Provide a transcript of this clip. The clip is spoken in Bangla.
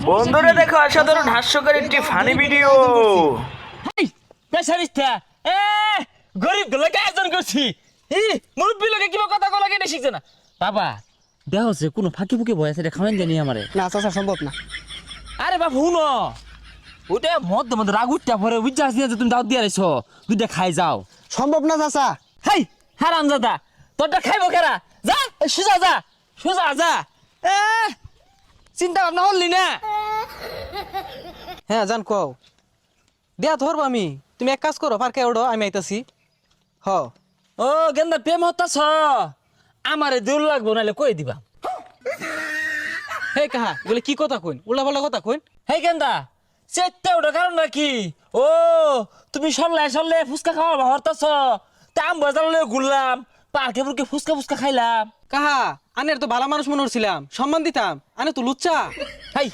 বন্ধুরা দেখো অসাধারণ হাস্যকর একটি ফানি ভিডিও। হেই পেশারিস্তা এ গরিব গুলোকে আয়োজন করছি মুরব্বী লোকে কিবা কথা কলা কেটে শিখছে না বাবা দেহ হচ্ছে কোনো ফাঁকি ফুকি বয় আছে খাওয়ান জানি আমারে না চাচা সম্ভব না। আরে বাবা হুনো ওটা মধ্যে মধ্যে রাগ উঠটা পরে বুঝতে আসছি যে তুমি দাও দিয়ে রাইছো দুইটা খাই যাও সম্ভব না চাচা। হেই হারাম দাদা তোরটা খাইবো কেরা যা সোজা যা সোজা যা এ চিন্তা ভাবনা করলি না হ্যাঁ জান কও দেয়া ধরবো আমি, তুমি এক কাজ করো পার্কে ওড়ো আমি আইতাছি। হ ও গেন্দা প্রেম হতাছ আমারে দূর লাগবো নাহলে কই দিবা হে কাহা বলে কি কথা কইন, উল্টা পাল্টা কথা কইন। হেই গেন্দা চেতে ওটা কারণ নাকি ও তুমি সরলে ফুচকা খাওয়া হরতাছ তাম বাজারে ঘুরলাম পার্কে পুরকে ফুচকা খাইলাম কাহা আনের তো ভালো মানুষ মনে হচ্ছিলাম, সম্মান দিতাম, আনে তো লুচ্চা। হাই